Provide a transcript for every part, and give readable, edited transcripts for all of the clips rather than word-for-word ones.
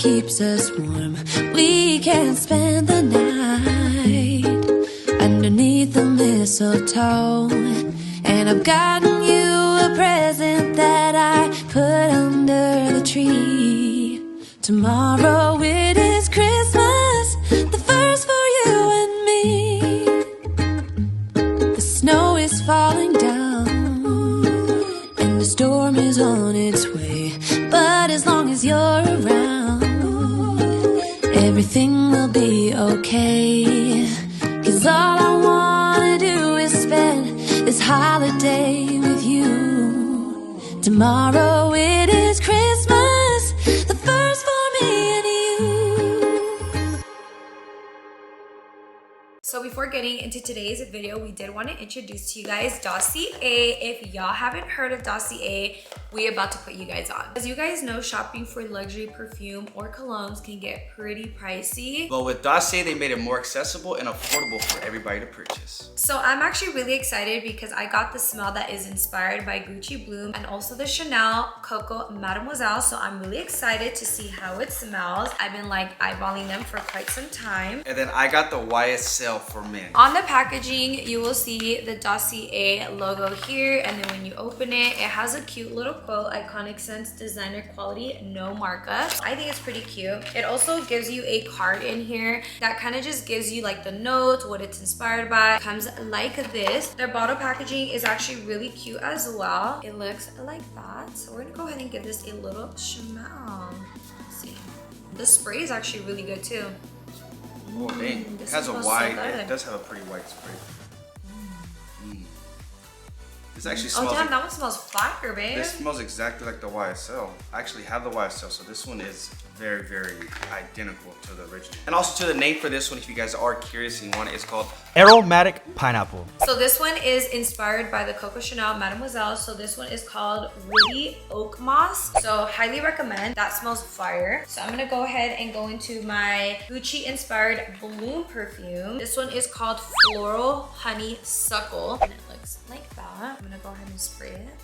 keeps us warm. We can spend the night underneath the mistletoe. And I've gotten you a present that I put under the tree. Tomorrow it is Christmas, the first for you and me. The snow is falling down and the storm is on its way. But as long as you're around, everything will be okay. 'Cause all I wanna do is spend this holiday with you. Tomorrow it is Christmas, the first for me and you. So before getting into today's video, we did want to introduce to you guys Dossier. If y'all haven't heard of Dossier, we about to put you guys on. As you guys know, shopping for luxury perfume or colognes can get pretty pricey. But with Dossier, they made it more accessible and affordable for everybody to purchase. So I'm actually really excited because I got the smell that is inspired by Gucci Bloom and also the Chanel Coco Mademoiselle. So I'm really excited to see how it smells. I've been like eyeballing them for quite some time. And then I got the YSL for men. On the packaging, you will see the Dossier logo here, and then when you open it, it has a cute little quote, iconic scents, designer quality, no markup. I think it's pretty cute. It also gives you a card in here that kind of just gives you like the notes, what it's inspired by. It comes like this. Their bottle packaging is actually really cute as well. It looks like that. So we're gonna go ahead and give this a little smell. Let's see. The spray is actually really good too. Oh dang, it has a white, it does have a pretty white spray. This actually smells. Oh damn, that one smells fire, babe. This smells exactly like the YSL. I actually have the YSL, so this one is very, very identical to the original. And also to the name for this one, if you guys are curious and you want it, it's called Aromatic Pineapple. So this one is inspired by the Coco Chanel Mademoiselle. So this one is called Woody Oak Moss. So highly recommend. That smells fire. So I'm gonna go ahead and go into my Gucci inspired Bloom perfume. This one is called Floral Honeysuckle. And it looks like that. I'm gonna go ahead and spray it.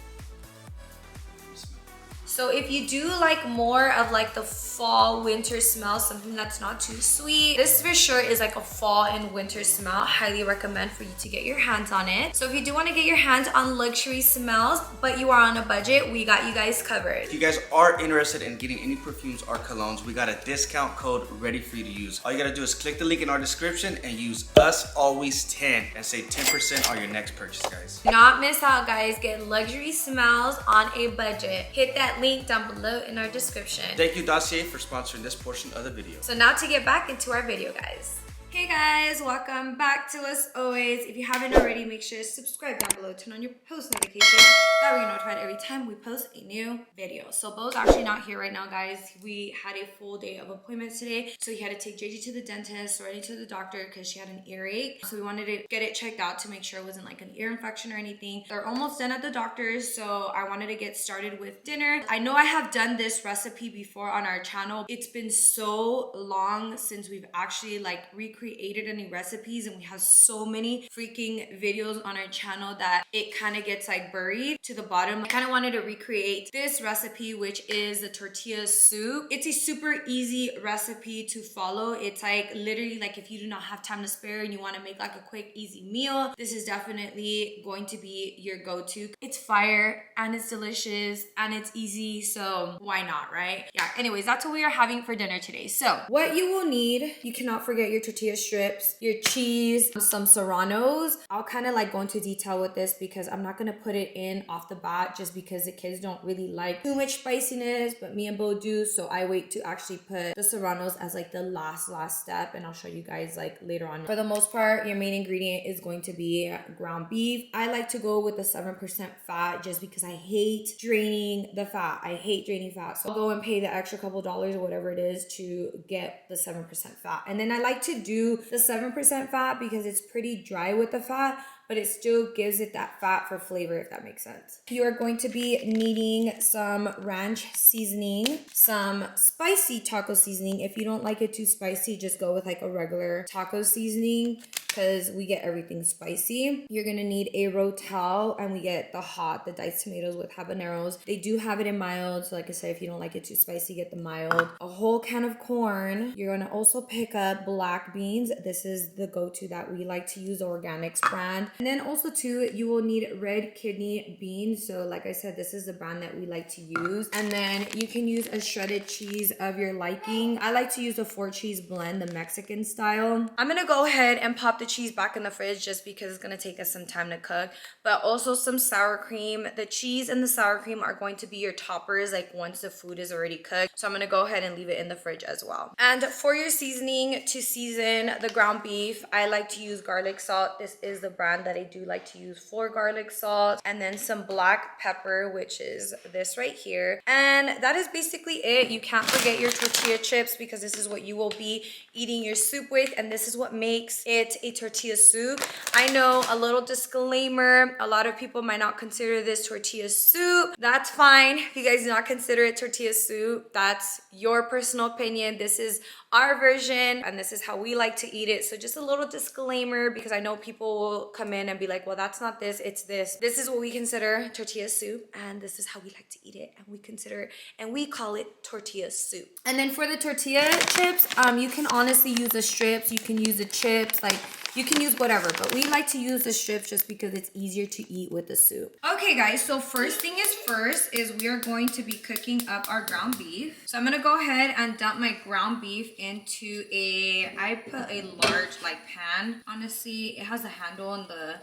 So if you do like more of like the fall winter smell, something that's not too sweet, this for sure is like a fall and winter smell. Highly recommend for you to get your hands on it. So if you do want to get your hands on luxury smells, but you are on a budget, we got you guys covered. If you guys are interested in getting any perfumes or colognes, we got a discount code ready for you to use. All you gotta do is click the link in our description and use US_always10 and save 10% on your next purchase, guys. Do not miss out, guys. Get luxury smells on a budget. Hit that link down below in our description. Thank you, Dossier, for sponsoring this portion of the video. So now to get back into our video, guys. Hey guys, welcome back to us always. If you haven't already, make sure to subscribe down below, turn on your post notifications. That way you're notified every time we post a new video. So Bo's actually not here right now, guys. We had a full day of appointments today. So he had to take JJ to the dentist, already to the doctor because she had an earache. So we wanted to get it checked out to make sure it wasn't like an ear infection or anything. They're almost done at the doctor's, so I wanted to get started with dinner. I know I have done this recipe before on our channel. It's been so long since we've actually like recreated any recipes, and we have so many freaking videos on our channel that it kind of gets like buried to the bottom. I kind of wanted to recreate this recipe, which is the tortilla soup. It's a super easy recipe to follow. It's like literally like if you do not have time to spare and you want to make like a quick easy meal, this is definitely going to be your go-to. It's fire and it's delicious and it's easy, so why not, right? Yeah, anyways, that's what we are having for dinner today. So what you will need, you cannot forget your tortilla strips, your cheese, some serranos. I'll kind of like go into detail with this because I'm not going to put it in off the bat just because the kids don't really like too much spiciness, but me and Bo do, so I wait to actually put the serranos as like the last step, and I'll show you guys like later on. For the most part, your main ingredient is going to be ground beef. I like to go with the 7% fat just because I hate draining the fat. I hate draining fat, so I'll go and pay the extra couple dollars or whatever it is to get the 7% fat. And then I like to do the 7% fat because it's pretty dry with the fat, but it still gives it that fat for flavor, if that makes sense. You are going to be needing some ranch seasoning, some spicy taco seasoning. If you don't like it too spicy, just go with like a regular taco seasoning, because we get everything spicy. You're gonna need a rotel, and we get the diced tomatoes with habaneros. They do have it in mild, so like I said, if you don't like it too spicy, get the mild. A whole can of corn. You're gonna also pick up black beans. This is the go-to that we like to use, the organics brand. And then also too, you will need red kidney beans. So like I said, this is the brand that we like to use. And then you can use a shredded cheese of your liking. I like to use a 4-cheese blend, the Mexican style. I'm gonna go ahead and pop the cheese back in the fridge just because it's gonna take us some time to cook, but also some sour cream. The cheese and the sour cream are going to be your toppers like once the food is already cooked. So I'm gonna go ahead and leave it in the fridge as well. And for your seasoning to season the ground beef, I like to use garlic salt. This is the brand that I do like to use for garlic salt, and then some black pepper, which is this right here. And that is basically it. You can't forget your tortilla chips because this is what you will be eating your soup with, and this is what makes it a tortilla soup. I know, a little disclaimer, a lot of people might not consider this tortilla soup. That's fine. If you guys do not consider it tortilla soup, that's your personal opinion. This is our version and this is how we like to eat it. So just a little disclaimer, because I know people will come in and be like, well, that's not this, it's this. This is what we consider tortilla soup, and this is how we like to eat it, and we consider it, and we call it tortilla soup. And then for the tortilla chips, you can honestly use the strips, you can use the chips, like you can use whatever, but we like to use the strips just because it's easier to eat with the soup. Okay guys, so first thing is first is we are going to be cooking up our ground beef. So I'm gonna go ahead and dump my ground beef into I put a large like pan. Honestly, it has a handle in the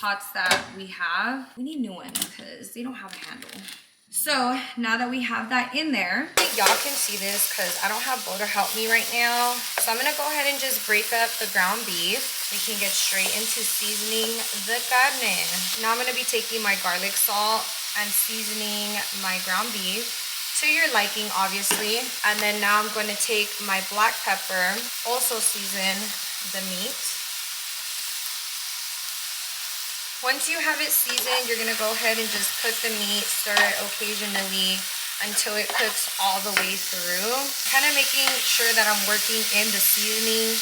pots that we have. We need new ones because they don't have a handle. So now that we have that in there, y'all can see this because I don't have Bo to help me right now. So I'm gonna go ahead and just break up the ground beef. We can get straight into seasoning the carne. Now I'm gonna be taking my garlic salt and seasoning my ground beef to your liking, obviously. And then now I'm going to take my black pepper, also season the meat. Once you have it seasoned, you're gonna go ahead and just cook the meat, stir it occasionally until it cooks all the way through. Kind of making sure that I'm working in the seasoning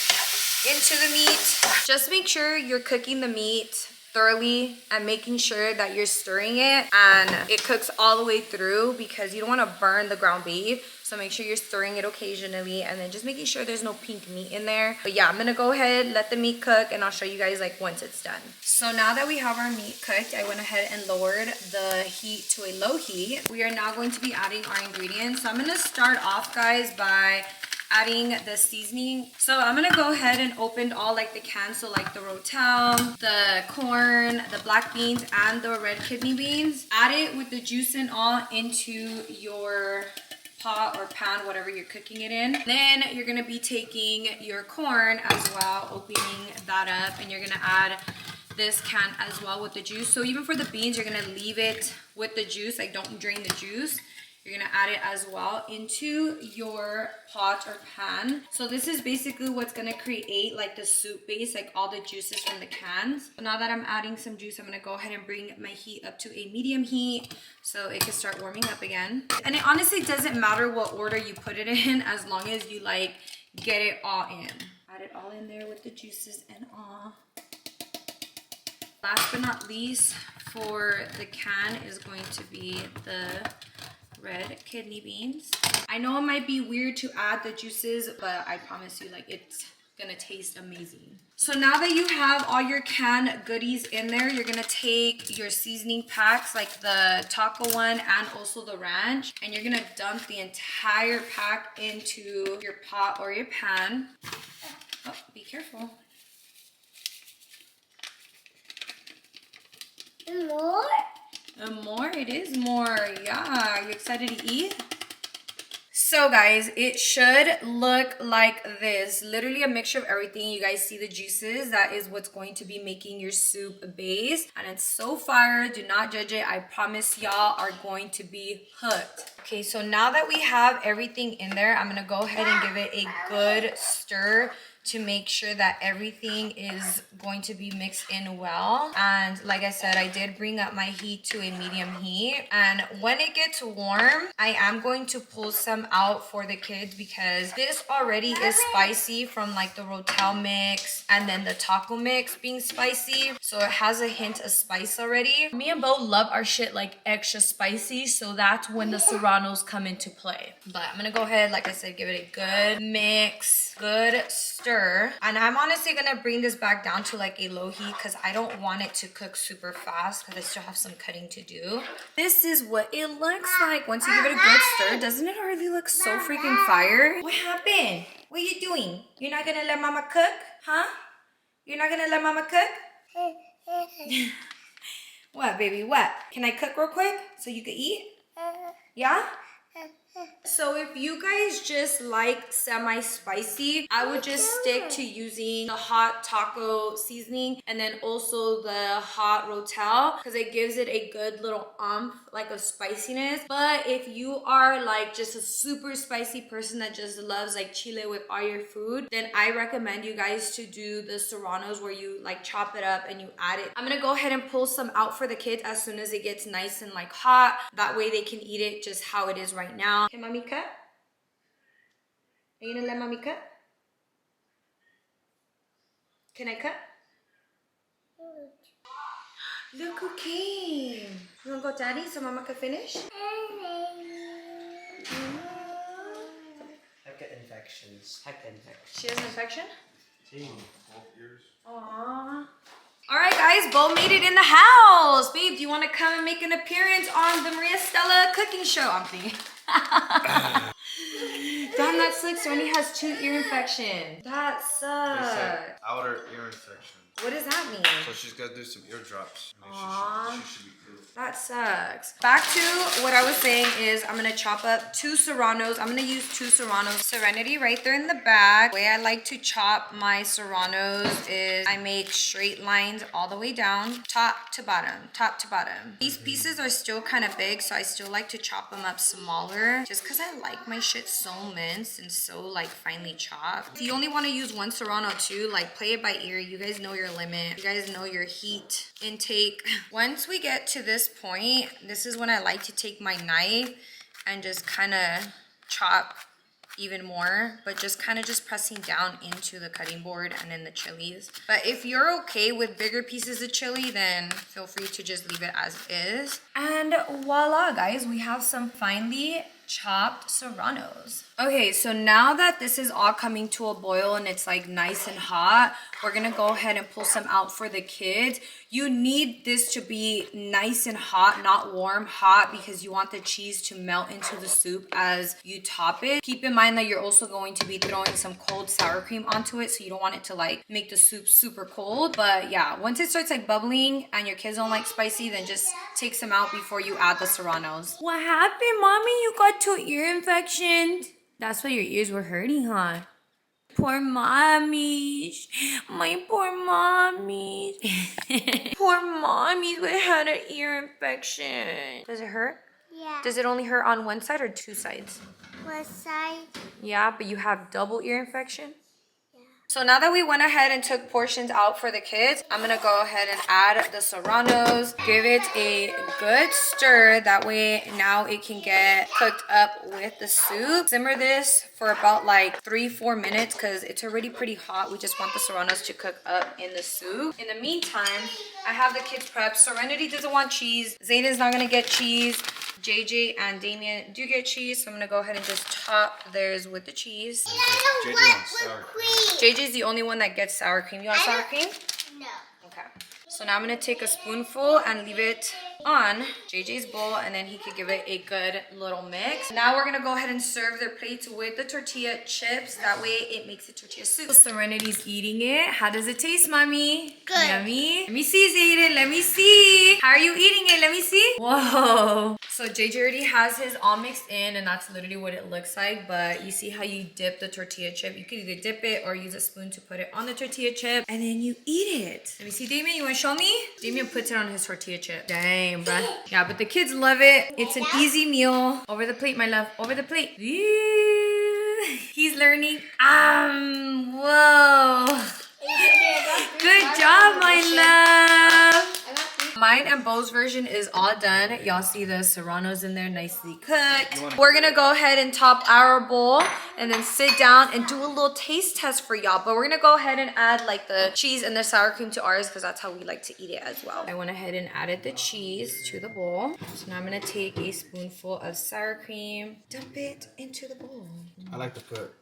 into the meat. Just make sure you're cooking the meat thoroughly and making sure that you're stirring it and it cooks all the way through, because you don't want to burn the ground beef. So make sure you're stirring it occasionally and then just making sure there's no pink meat in there. But yeah, I'm gonna go ahead, let the meat cook, and I'll show you guys like once it's done. So now that we have our meat cooked, I went ahead and lowered the heat to a low heat. We are now going to be adding our ingredients. So I'm gonna start off, guys, by adding the seasoning. So I'm gonna go ahead and open all like the cans, so like the rotel, the corn, the black beans, and the red kidney beans. Add it with the juice and all into your pot or pan, whatever you're cooking it in. Then you're gonna be taking your corn as well, opening that up, and you're gonna add this can as well with the juice. So even for the beans, you're gonna leave it with the juice, like don't drain the juice. You're gonna add it as well into your pot or pan. So this is basically what's gonna create like the soup base, like all the juices from the cans. So now that I'm adding some juice, I'm gonna go ahead and bring my heat up to a medium heat so it can start warming up again. And it honestly doesn't matter what order you put it in, as long as you like get it all in. Add it all in there with the juices and all. Last but not least, for the can is going to be the red kidney beans. I know it might be weird to add the juices, but I promise you, like, it's gonna taste amazing. So now that you have all your canned goodies in there, you're gonna take your seasoning packs, like the taco one and also the ranch, and you're gonna dump the entire pack into your pot or your pan. Oh, be careful. More? And more? It is more. Yeah. Are you excited to eat? So guys, it should look like this. Literally a mixture of everything. You guys see the juices. That is what's going to be making your soup base. And it's so fire. Do not judge it. I promise y'all are going to be hooked. Okay, so now that we have everything in there, I'm going to go ahead and give it a good stir to make sure that everything is going to be mixed in well. And like I said, I did bring up my heat to a medium heat. And when it gets warm, I am going to pull some out for the kids because this already is spicy from like the Rotel mix and then the taco mix being spicy. So it has a hint of spice already. Me and Bo love our shit like extra spicy. So that's when the serranos come into play. But I'm gonna go ahead, like I said, give it a good mix, good stir. And I'm honestly gonna bring this back down to like a low heat because I don't want it to cook super fast because I still have some cutting to do. This is what it looks like once you give it a good stir. Doesn't it already look so freaking fire? What happened? What are you doing? You're not gonna let mama cook? Huh? You're not gonna let mama cook? What, baby? What? Can I cook real quick so you can eat? Yeah? So if you guys just like semi-spicy, I would just stick to using the hot taco seasoning and then also the hot Rotel because it gives it a good little like of spiciness. But if you are like just a super spicy person that just loves like chile with all your food, then I recommend you guys to do the serranos where you like chop it up and you add it. I'm gonna go ahead and pull some out for the kids as soon as it gets nice and like hot. That way they can eat it just how it is right now. Can mommy cut? Are you gonna let mommy cut? Can I cut? Look who came. You wanna go daddy so mama can finish? Heck infections. She has an infection? Both ears. Aww. Alright guys, Bo made it in the house. Babe, do you want to come and make an appearance on the Maria Stella cooking show? I'm thinking. Damn, that sucks. Randy has 2 ear infection. That sucks. Outer ear infection. What does that mean? So she's got to do some eardrops. Aww. She should be cool. That sucks. Back to what I was saying is I'm going to chop up 2 serranos. I'm going to use 2 serranos. Serenity right there in the back. The way I like to chop my serranos is I make straight lines all the way down, top to bottom, top to bottom. These pieces are still kind of big, so I still like to chop them up smaller just because I like my shit so minced and so like finely chopped. If you only want to use 1 serrano too, like play it by ear. You guys know your limit. You guys know your heat intake. Once we get to this point, this is when I like to take my knife and just kind of chop even more, but just kind of just pressing down into the cutting board and then the chilies. But if you're okay with bigger pieces of chili, then feel free to just leave it as is. And voila guys, we have some finely chopped serranos. Okay, so now that this is all coming to a boil and it's like nice and hot, we're gonna go ahead and pull some out for the kids. You need this to be nice and hot, not warm, hot, because you want the cheese to melt into the soup as you top it. Keep in mind that you're also going to be throwing some cold sour cream onto it, so you don't want it to like make the soup super cold. But yeah, once it starts like bubbling and your kids don't like spicy, then just take some out before you add the serranos. What happened, mommy? You got 2 ear infections. That's why your ears were hurting, huh? Poor mommies. My poor mommies. Poor mommies would had an ear infection. Does it hurt? Yeah. Does it only hurt on one side or 2 sides? What side? Yeah, but you have double ear infection? So now that we went ahead and took portions out for the kids, I'm gonna go ahead and add the serranos, give it a good stir. That way now it can get cooked up with the soup. Simmer this for about like 3-4 minutes because it's already pretty hot. We just want the serranos to cook up in the soup. In the meantime, I have the kids prepped. Serenity doesn't want cheese. Zayden's not gonna get cheese. JJ and Damien do get cheese, so I'm gonna go ahead and just top theirs with the cheese. I don't want whipped cream. JJ's the only one that gets sour cream. You want sour cream? No. Okay. So now I'm gonna take a spoonful and leave it on JJ's bowl, and then he could give it a good little mix. Now we're gonna go ahead and serve their plates with the tortilla chips. That way it makes a tortilla soup. Serenity's eating it. How does it taste, mommy? Good. Yummy. Let me see, Zayden. Let me see. How are you eating it? Let me see. Whoa. So JJ already has his all mixed in, and that's literally what it looks like. But you see how you dip the tortilla chip? You could either dip it or use a spoon to put it on the tortilla chip, and then you eat it. Let me see, Damien. You want to show me? Damien puts it on his tortilla chip. Dang, bruh. Yeah, but the kids love it. It's an easy meal. Over the plate, my love. Over the plate. He's learning. Whoa. Good job, my love. Mine and Bo's version is all done. Y'all see the serranos in there, nicely cooked. We're gonna go ahead and top our bowl and then sit down and do a little taste test for y'all. But we're gonna go ahead and add like the cheese and the sour cream to ours because that's how we like to eat it as well. I went ahead and added the cheese to the bowl. So now I'm gonna take a spoonful of sour cream, dump it into the bowl. I like to put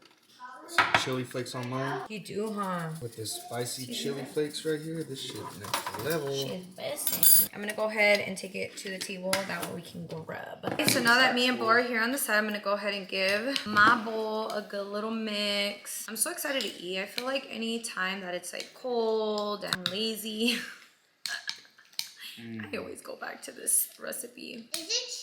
some chili flakes on mine. You do, huh? With the spicy chili flakes right here, this shit next level. She's busting. I'm gonna go ahead and take it to the table. That way we can grub. Okay, so now that me and Bo are here on the side, I'm gonna go ahead and give my bowl a good little mix. I'm so excited to eat. I feel like any time that it's like cold and lazy, I always go back to this recipe.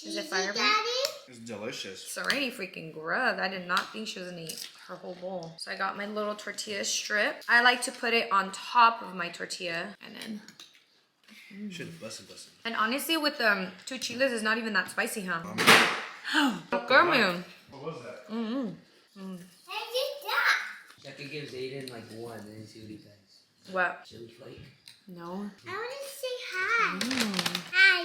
Is it fire, Daddy? It's delicious. Sereni freaking grubbed. I did not think she was gonna eat her whole bowl. So I got my little tortilla strip. I like to put it on top of my tortilla and then. Shit, bussin'. And honestly, with the 2 chiles, it's not even that spicy, huh? What was that? Jackie gives Aiden like one, and then see what he says. What? Chili flake. No. I want to say hi. Hi.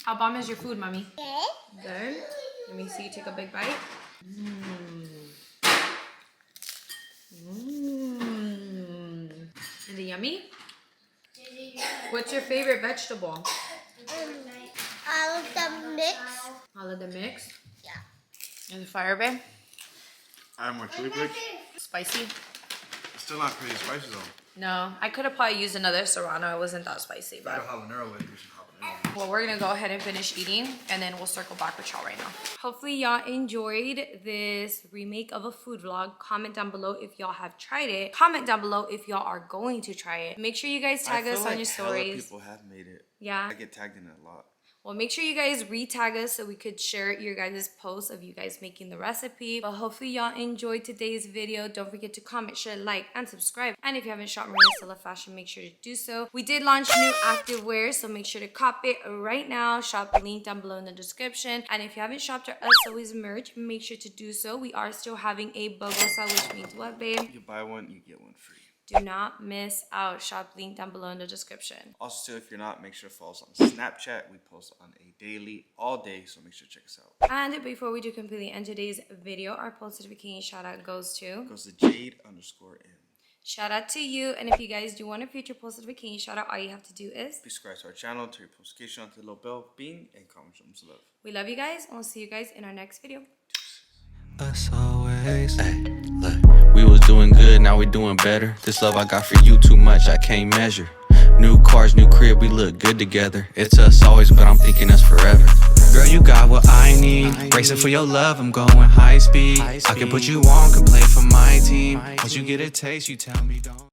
How bomb is your food, mommy? Good. Good. Let me see you take a big bite. Is it yummy? What's your favorite vegetable? All of the mix. All of the mix? Yeah. And the fire, babe? I have more chili flakes. Spicy? Still not pretty spicy though. No. I could have probably used another serrano. It wasn't that spicy, but... habanero with some habanero. Well, we're gonna go ahead and finish eating and then we'll circle back with y'all right now. Hopefully y'all enjoyed this remake of a food vlog. Comment down below if y'all have tried it. Comment down below if y'all are going to try it. Make sure you guys tag us on your stories. People have made it. Yeah. I get tagged in it a lot. Well, make sure you guys re-tag us so we could share your guys' posts of you guys making the recipe. But hopefully y'all enjoyed today's video. Don't forget to comment, share, like, and subscribe. And if you haven't shot Maria Stella Fashion, make sure to do so. We did launch new activewear, so make sure to cop it right now. Shop the link down below in the description. And if you haven't shopped our Us Always merch, make sure to do so. We are still having a BOGO sale, which means what, babe? You buy one, you get one free. Do not miss out. Shop link down below in the description. Also, too, if you're not, make sure to follow us on Snapchat. We post on a daily, all day, so make sure to check us out. And before we do completely end today's video, our post notification shout out goes to Jade_M. Shout out to you. And if you guys do want a future post notification shout out, all you have to do is subscribe to our channel, turn your notification on to the little bell, bing, and comment some love. we love you guys, and we'll see you guys in our next video. Us always. Hey, look, we was doing good, now we doing better. This love I got for you too much, I can't measure. New cars, new crib, we look good together. It's us always, but I'm thinking us forever. Girl, you got what I need. Racing for your love, I'm going high speed. I can put you on, can play for my team. Once you get a taste, you tell me don't.